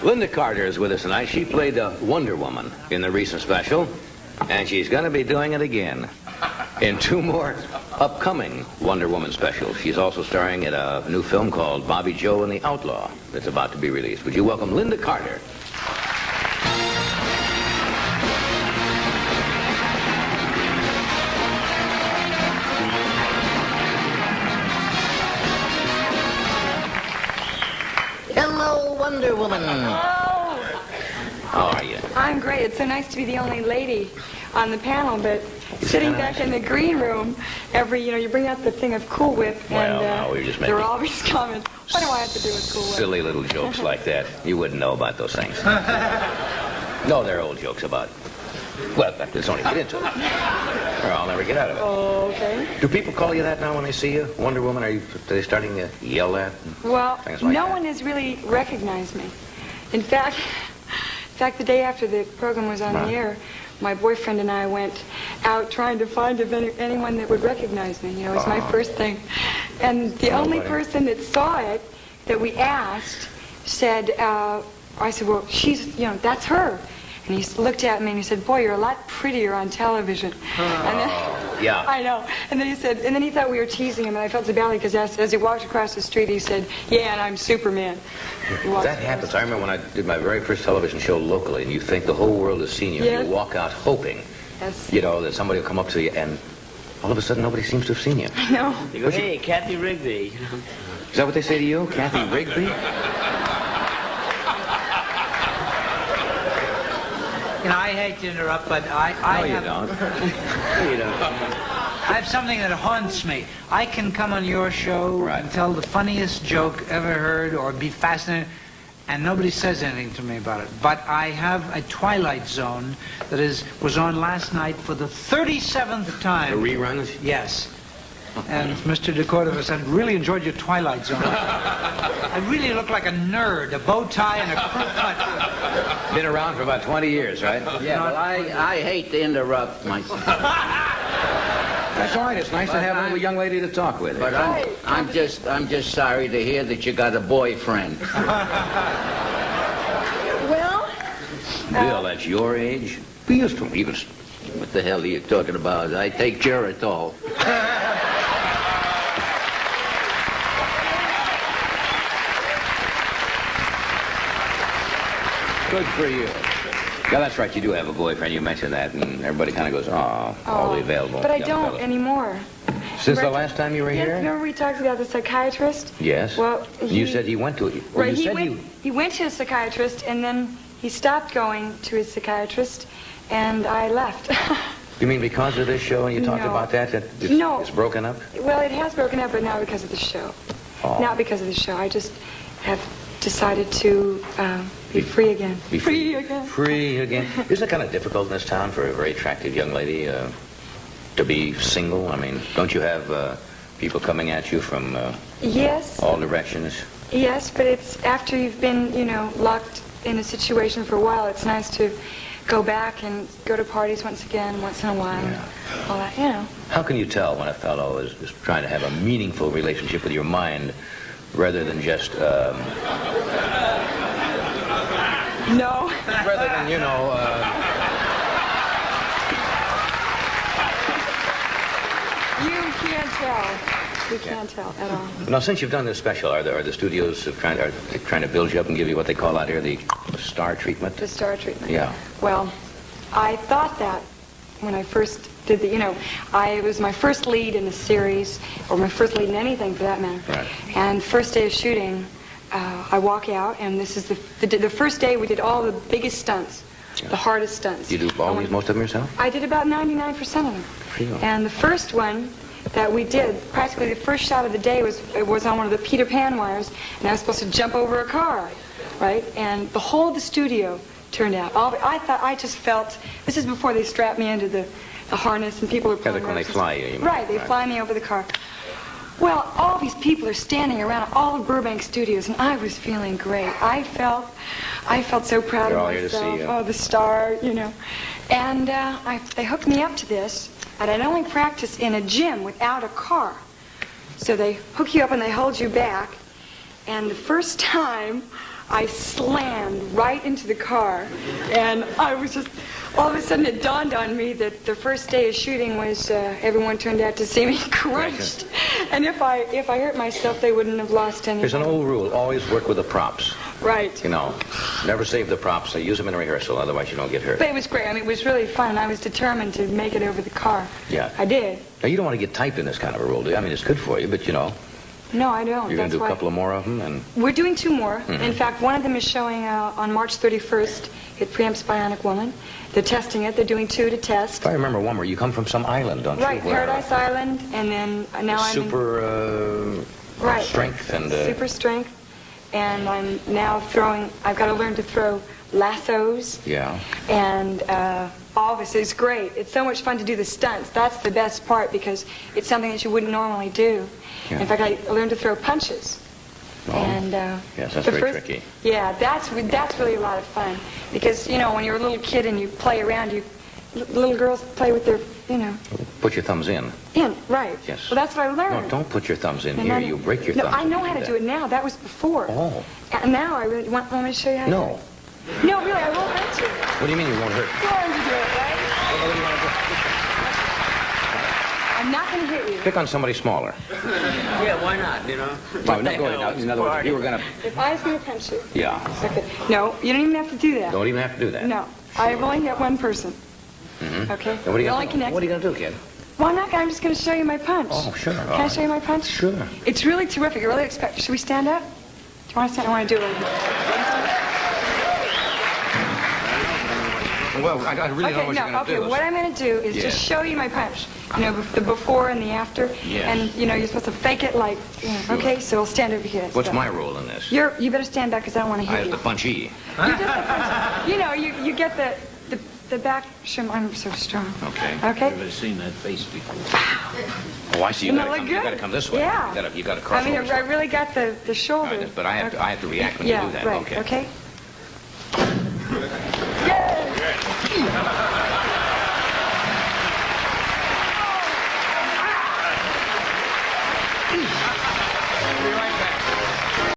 Lynda Carter is with us tonight. She played Wonder Woman in the recent special, and she's going to be doing it again in 2 more upcoming Wonder Woman specials. She's also starring in a new film called Bobby Joe and the Outlaw that's about to be released. Would you welcome Lynda Carter? Hello, Wonder Woman. Hello. How are you? I'm great. It's so nice to be the only lady on the panel, but sitting back in the green room, you bring out the thing of Cool Whip, and no, we're just there are always comments. What do I have to do with Cool Whip? Silly little jokes like that. You wouldn't know about those things. No, they're old jokes about... Well, let's only get into it. Or I'll never get out of it. Oh, okay. Do people call you that now when they see you? Wonder Woman? Are they starting to yell that? Well, like no one has really recognized me. In fact, the day after the program was on the air, my boyfriend and I went out trying to find anyone that would recognize me. You know, it was my first thing. And the only person that saw it, that we asked, said, I said, well, that's her. And he looked at me and he said, boy, you're a lot prettier on television. And then, yeah. I know. And then he said, and then he thought we were teasing him, and I felt so badly because as he walked across the street, he said, yeah, and I'm Superman. That happens. I remember when I did my very first television show locally, and you think the whole world has seen you, yes. and you walk out hoping, yes. That somebody will come up to you, and all of a sudden nobody seems to have seen you. I know. You go, hey, Kathy Rigby. Is that what they say to you, Kathy Rigby? I hate to interrupt, but No, you don't. You know. I have something that haunts me. I can come on your show and tell the funniest joke ever heard or be fascinated, and nobody says anything to me about it. But I have a Twilight Zone that was on last night for the 37th time. The reruns? Yes. And Mr. DeCordova said, really enjoyed your Twilight Zone. I really look like a nerd, a bow tie and a crew cut. Been around for about 20 years, right? Yeah, well, I hate to interrupt myself. That's all right. It's nice to have a young lady to talk with. But I'm just sorry to hear that you got a boyfriend. Well... Bill, that's your age? We used to even... What the hell are you talking about? I take Geritol. Good for you. Yeah, that's right. You do have a boyfriend. You mentioned that, and everybody kind of goes, oh, all the available. But I young don't fellas. anymore. Since the last time you were here? Remember we talked about the psychiatrist? Yes. Well, you said he went to it. Well, right, you he went to a psychiatrist, and then he stopped going to his psychiatrist, and I left. You mean because of this show, and you talked about that it's broken up? Well, it has broken up, but not because of the show. Oh. Not because of the show. I just have decided to be free again. Be free again. Free again. Isn't it kind of difficult in this town for a very attractive young lady to be single? I mean, don't you have people coming at you from yes. all directions? Yes, but it's after you've been, locked in a situation for a while, it's nice to go back and go to parties once in a while. Yeah. All that, How can you tell when a fellow is trying to have a meaningful relationship with your mind rather than just... No. Rather than, You can't tell. You can't tell at all. Now, since you've done this special, are the studios trying to build you up and give you what they call out here the star treatment? The star treatment. Yeah. Well, I thought that when I first did it was my first lead in a series, or my first lead in anything for that matter. Right. And first day of shooting, I walk out, and this is the first day we did all the biggest stunts, the hardest stunts. You do most of them yourself? I did about 99% of them. Really? And the first one that we did, practically the first shot of the day was on one of the Peter Pan wires, and I was supposed to jump over a car, right? And the whole of the studio turned out. I just felt, this is before they strapped me into the harness and people are pulling when they fly you. Right, they fly me over the car. Well, all these people are standing around all of Burbank studios, and I was feeling great. I felt so proud They're of all here to myself. see you. Oh, the star, And they hooked me up to this, and I'd only practice in a gym without a car. So they hook you up and they hold you back. And the first time I slammed right into the car, and I was just, all of a sudden it dawned on me that the first day of shooting was everyone turned out to see me crushed. And if I hurt myself, they wouldn't have lost any. There's an old rule, always work with the props. Right. You know, never save the props. Use them in rehearsal, otherwise you don't get hurt. But it was great. I mean, it was really fun, and I was determined to make it over the car. Yeah. I did. Now, you don't want to get typed in this kind of a role, do you? I mean, it's good for you, but you know. No, I don't. You're going to do a why- couple of more of them? And We're doing 2 more. In fact, one of them is showing on March 31st at Preempts Bionic Woman. They're testing it. They're doing 2 to test. if I remember one more, you come from some island, don't Right, you? Where, Paradise Island, and then now I'm in... Super Right. strength and... Super strength. And I'm now throwing... I've got to learn to throw lassos. Yeah. And all of this is great. It's so much fun to do the stunts. That's the best part because it's something that you wouldn't normally do. Yeah. In fact, I learned to throw punches. Oh. And Yes, that's the very first- tricky. Yeah, that's really a lot of fun because you know when you're a little kid and you play around, little girls play with their Put your thumbs in. right. Yes. Well, that's what I learned. No, don't put your thumbs in And here. then- You break your No, thumbs. I know if how you to do it now. That was before. Oh. And now I really want me to show you how. No. No, really, I won't hurt you. What do you mean you won't hurt? You learn to do it, right? What do you want to do? I'm not going to hit you. Pick on somebody smaller. Yeah, why not, you know? No, not go ahead. In other words, if you were going to... If I was going to punch you. Yeah. Okay. No, you don't even have to do that. Don't even have to do that. No, I've only got one person. Okay. And what are you The only going to do? connect- What are you going to do, kid? Well, I'm just going to show you my punch. Oh, sure. Can I show you my punch? Sure. It's really terrific. I really expect. Should we stand up? Do you want to stand? I want to do it. Well, I really don't know what you're going to do. What I'm going to do is Yeah. just show you my punch. You know, the before and the after. Yes. And you know, you're supposed to fake it like. Sure. Okay, so we'll stand over here. What's So- my role in this? You better stand back because I don't want to I hit have you. the punchy. You're just the punch. You know, you get the back. I'm so strong. Okay. Okay. I've never seen that face before. Oh, I see. You Doesn't got that look to good? come this way. Yeah. You got to cross I mean, over. I really got the shoulder. Right, but I have to react when Yeah, you do that. right. Okay. Okay. Yay!